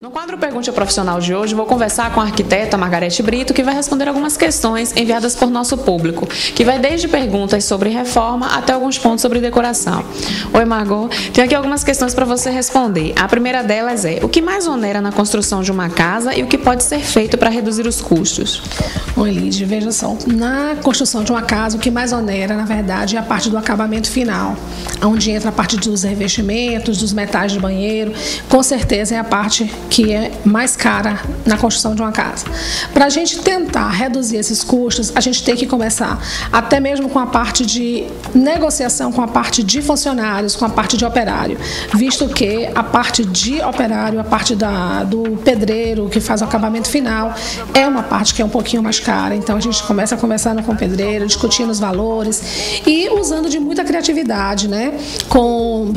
No quadro Pergunte ao Profissional de hoje, vou conversar com a arquiteta Margarete Brito, que vai responder algumas questões enviadas por nosso público, que vai desde perguntas sobre reforma até alguns pontos sobre decoração. Oi, Margot. Tenho aqui algumas questões para você responder. A primeira delas é: o que mais onera na construção de uma casa e o que pode ser feito para reduzir os custos? Oi, Lídia, veja só. Na construção de uma casa, o que mais onera, na verdade, é a parte do acabamento final, onde entra a parte dos revestimentos, dos metais de banheiro. Com certeza é a parte que é mais cara na construção de uma casa. Para a gente tentar reduzir esses custos, a gente tem que começar até mesmo com a parte de negociação, com a parte de funcionários, com a parte de operário, visto que a parte de operário, a parte do pedreiro que faz o acabamento final, é uma parte que é um pouquinho mais cara. Então a gente começa conversando com o pedreiro, discutindo os valores e usando de muita criatividade, né?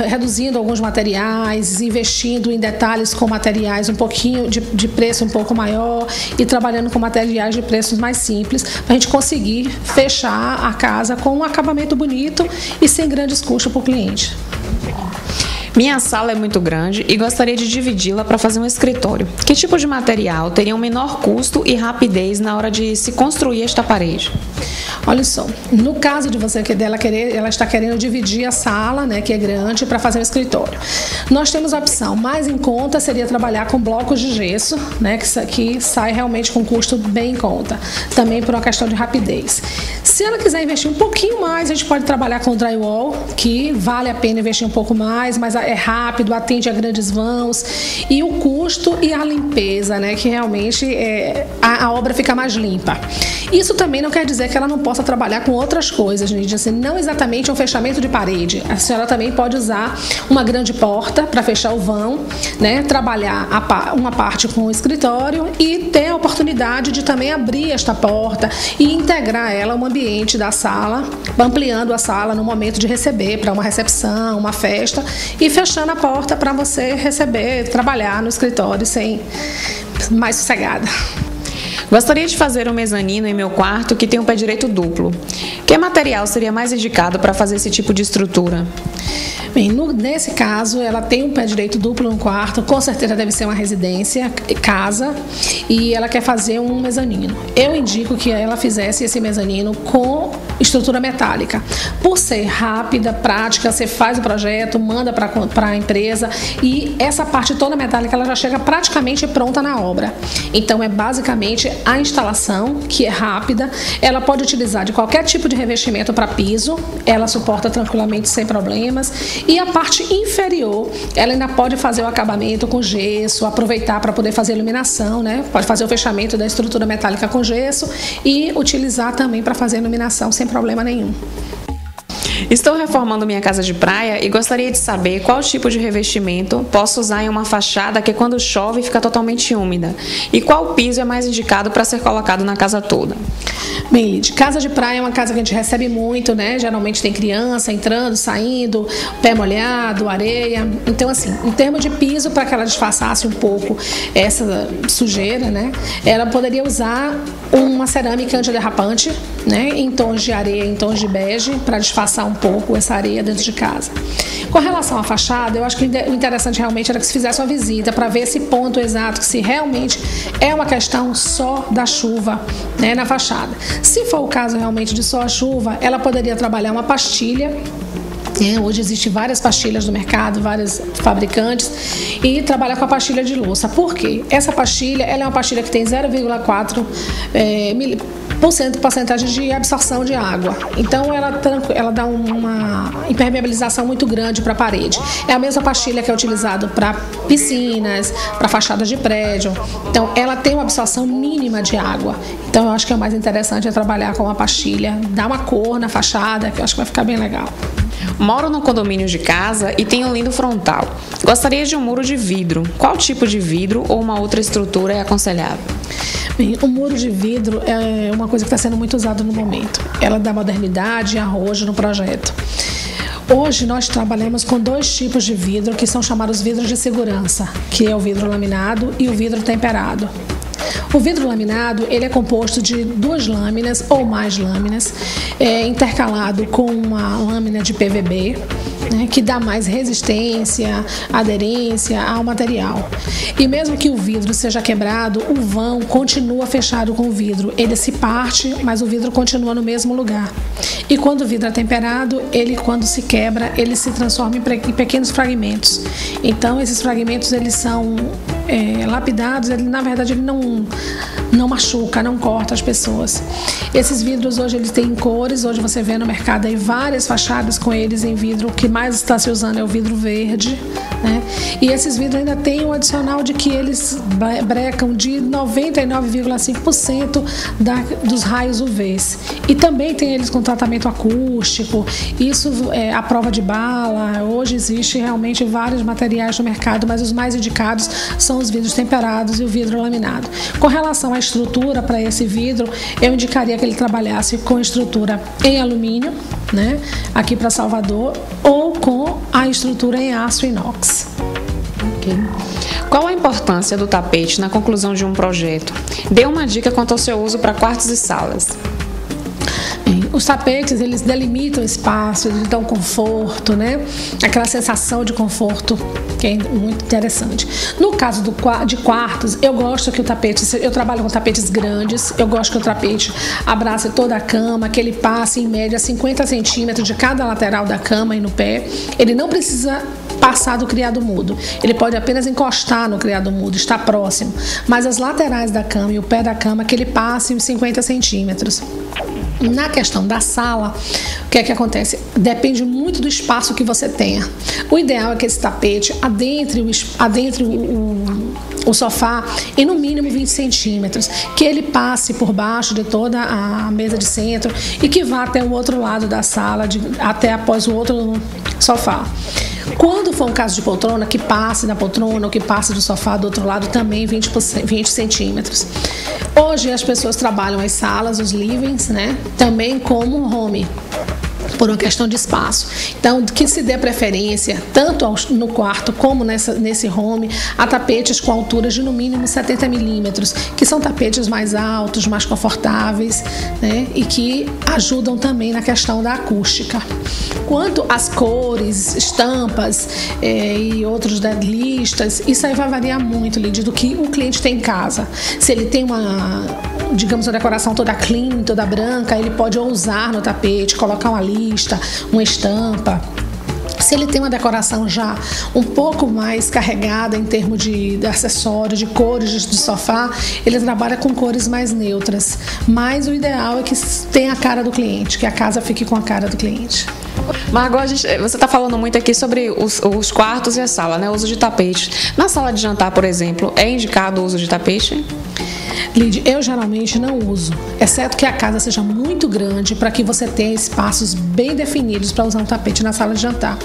Reduzindo alguns materiais, investindo em detalhes com materiais um pouquinho de preço um pouco maior e trabalhando com materiais de preços mais simples, para a gente conseguir fechar a casa com um acabamento bonito e sem grandes custos para o cliente. Minha sala é muito grande e gostaria de dividi-la para fazer um escritório. Que tipo de material teria um menor custo e rapidez na hora de se construir esta parede? Olha só, no caso de você ela está querendo dividir a sala, né, que é grande, para fazer um escritório. Nós temos a opção mais em conta, seria trabalhar com blocos de gesso, né, que sai realmente com custo bem em conta, também por uma questão de rapidez. Se ela quiser investir um pouquinho mais, a gente pode trabalhar com drywall, que vale a pena investir um pouco mais, mas é rápido, atende a grandes vãos, e o custo e a limpeza, né, que realmente a obra fica mais limpa. Isso também não quer dizer que ela não possa trabalhar com outras coisas, gente. Assim, não exatamente um fechamento de parede. A senhora também pode usar uma grande porta para fechar o vão, né? Trabalhar uma parte com o escritório e ter a oportunidade de também abrir esta porta e integrar ela ao ambiente da sala, ampliando a sala no momento de receber, para uma recepção, uma festa, e fechando a porta para você receber, trabalhar no escritório mais sossegada. Gostaria de fazer um mezanino em meu quarto que tem um pé direito duplo. Que material seria mais indicado para fazer esse tipo de estrutura? Bem, nesse caso, ela tem um pé direito duplo no quarto, com certeza deve ser uma residência, casa, e ela quer fazer um mezanino. Eu indico que ela fizesse esse mezanino com estrutura metálica. Por ser rápida, prática, você faz o projeto, manda para a empresa e essa parte toda metálica ela já chega praticamente pronta na obra. Então é basicamente a instalação, que é rápida, ela pode utilizar de qualquer tipo de revestimento para piso, ela suporta tranquilamente sem problemas. E a parte inferior, ela ainda pode fazer o acabamento com gesso, aproveitar para poder fazer iluminação, né? Pode fazer o fechamento da estrutura metálica com gesso e utilizar também para fazer iluminação sem problema nenhum. Estou reformando minha casa de praia e gostaria de saber qual tipo de revestimento posso usar em uma fachada que quando chove fica totalmente úmida e qual piso é mais indicado para ser colocado na casa toda. Bem, Lid, casa de praia é uma casa que a gente recebe muito, né? Geralmente tem criança entrando, saindo, pé molhado, areia. Então, assim, em termos de piso, para que ela disfarçasse um pouco essa sujeira, né? Ela poderia usar uma cerâmica antiderrapante, né? Em tons de areia, em tons de bege, para disfarçar um pouco essa areia dentro de casa. Com relação à fachada, eu acho que o interessante realmente era que se fizesse uma visita para ver esse ponto exato, que se realmente é uma questão só da chuva, né, na fachada. Se for o caso realmente de só a chuva, ela poderia trabalhar uma pastilha. Hoje existem várias pastilhas no mercado, vários fabricantes, e trabalhar com a pastilha de louça. Por quê? Essa pastilha ela é uma pastilha que tem 0,4 porcentagem de absorção de água. Então ela dá uma impermeabilização muito grande para a parede. É a mesma pastilha que é utilizada para piscinas, para fachadas de prédio. Então ela tem uma absorção mínima de água. Então eu acho que é mais interessante trabalhar com uma pastilha, dar uma cor na fachada, que eu acho que vai ficar bem legal. Moro no condomínio de casa e tenho um lindo frontal. Gostaria de um muro de vidro. Qual tipo de vidro ou uma outra estrutura é aconselhável? Bem, o muro de vidro é uma coisa que está sendo muito usada no momento. Ela dá modernidade e arrojo no projeto. Hoje nós trabalhamos com dois tipos de vidro que são chamados vidros de segurança, que é o vidro laminado e o vidro temperado. O vidro laminado, ele é composto de 2 lâminas ou mais lâminas, intercalado com uma lâmina de PVB, né, que dá mais resistência, aderência ao material. E mesmo que o vidro seja quebrado, o vão continua fechado com o vidro. Ele se parte, mas o vidro continua no mesmo lugar. E quando o vidro é temperado, ele, quando se quebra, ele se transforma em pequenos fragmentos. Então, esses fragmentos, eles são lapidados, na verdade, ele não machuca, não corta as pessoas. Esses vidros hoje eles têm cores, hoje você vê no mercado aí várias fachadas com eles em vidro. O que mais está se usando é o vidro verde, né? E esses vidros ainda têm um adicional de que eles brecam de 99,5% dos raios UVs. E também tem eles com tratamento acústico, isso é a prova de bala. Hoje existe realmente vários materiais no mercado, mas os mais indicados são os vidros temperados e o vidro laminado. Com relação à estrutura para esse vidro, eu indicaria que ele trabalhasse com estrutura em alumínio, né, aqui para Salvador, ou com a estrutura em aço inox. Okay. Qual a importância do tapete na conclusão de um projeto? Dê uma dica quanto ao seu uso para quartos e salas. Os tapetes, eles delimitam o espaço, eles dão conforto, né? Aquela sensação de conforto que é muito interessante. No caso de quartos, eu gosto que o tapete, eu trabalho com tapetes grandes, eu gosto que o tapete abrace toda a cama, que ele passe em média 50 centímetros de cada lateral da cama e no pé. Ele não precisa passar do criado mudo, ele pode apenas encostar no criado mudo, estar próximo, mas as laterais da cama e o pé da cama que ele passe uns 50 centímetros. Na questão da sala, o que é que acontece? Depende muito do espaço que você tenha. O ideal é que esse tapete adentre o sofá em no mínimo 20 centímetros, que ele passe por baixo de toda a mesa de centro e que vá até o outro lado da sala, até após o outro sofá. Quando for um caso de poltrona, que passe na poltrona ou que passe do sofá do outro lado também 20 centímetros. Hoje as pessoas trabalham as salas, os livings, né? Também como home, por uma questão de espaço. Então, que se dê preferência, tanto no quarto como nesse home, a tapetes com alturas de no mínimo 70 milímetros, que são tapetes mais altos, mais confortáveis, né? E que ajudam também na questão da acústica. Quanto às cores, estampas e outros listas, isso aí vai variar muito, Lídia, do que o cliente tem em casa. Se ele tem uma decoração toda clean, toda branca, ele pode usar no tapete, colocar uma lista, uma estampa. Se ele tem uma decoração já um pouco mais carregada em termos de acessórios, de cores de sofá, ele trabalha com cores mais neutras. Mas o ideal é que tenha a cara do cliente, que a casa fique com a cara do cliente. Margot, você está falando muito aqui sobre os quartos e a sala, né? O uso de tapete. Na sala de jantar, por exemplo, é indicado o uso de tapete? Lídia, eu geralmente não uso, exceto que a casa seja muito grande para que você tenha espaços bem definidos para usar um tapete na sala de jantar.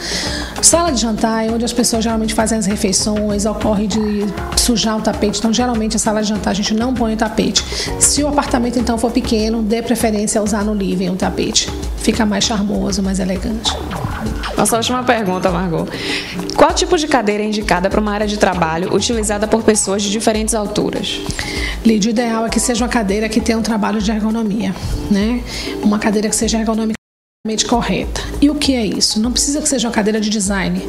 Sala de jantar é onde as pessoas geralmente fazem as refeições, ocorre de sujar o tapete, então geralmente a sala de jantar a gente não põe o tapete. Se o apartamento então for pequeno, dê preferência a usar no living o tapete. Fica mais charmoso, mais elegante. Nossa última pergunta, Margot. Qual tipo de cadeira é indicada para uma área de trabalho utilizada por pessoas de diferentes alturas? Lídia, o ideal é que seja uma cadeira que tenha um trabalho de ergonomia, né? Uma cadeira que seja ergonomicamente correta. E o que é isso? Não precisa que seja uma cadeira de design,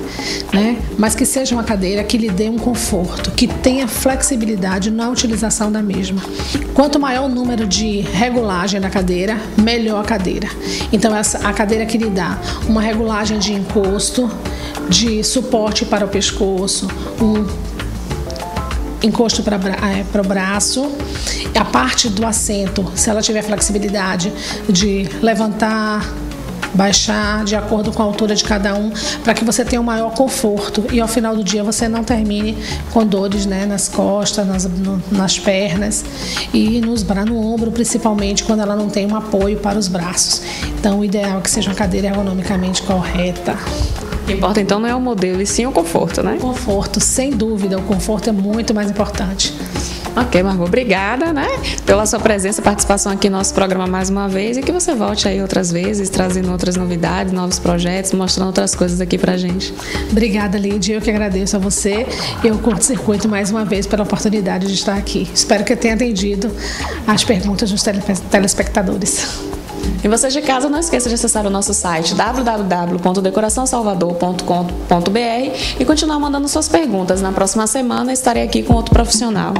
né? Mas que seja uma cadeira que lhe dê um conforto, que tenha flexibilidade na utilização da mesma. Quanto maior o número de regulagem da cadeira, melhor a cadeira. Então, a cadeira que lhe dá uma regulagem de encosto, de suporte para o pescoço, um encosto para o braço, a parte do assento, se ela tiver flexibilidade de levantar, baixar de acordo com a altura de cada um, para que você tenha um maior conforto e ao final do dia você não termine com dores, né, nas costas, nas pernas e no ombro, principalmente quando ela não tem um apoio para os braços. Então o ideal é que seja uma cadeira ergonomicamente correta. O que importa então não é o modelo, e sim o conforto, né? Conforto, sem dúvida, o conforto é muito mais importante. Ok, Margot, obrigada, né, pela sua presença, participação aqui no nosso programa mais uma vez, e que você volte aí outras vezes, trazendo outras novidades, novos projetos, mostrando outras coisas aqui pra gente. Obrigada, Lídia, eu que agradeço a você e ao Curto Circuito mais uma vez pela oportunidade de estar aqui. Espero que eu tenha atendido as perguntas dos telespectadores. E vocês de casa, não esqueça de acessar o nosso site www.decoraçãosalvador.com.br e continuar mandando suas perguntas. Na próxima semana estarei aqui com outro profissional.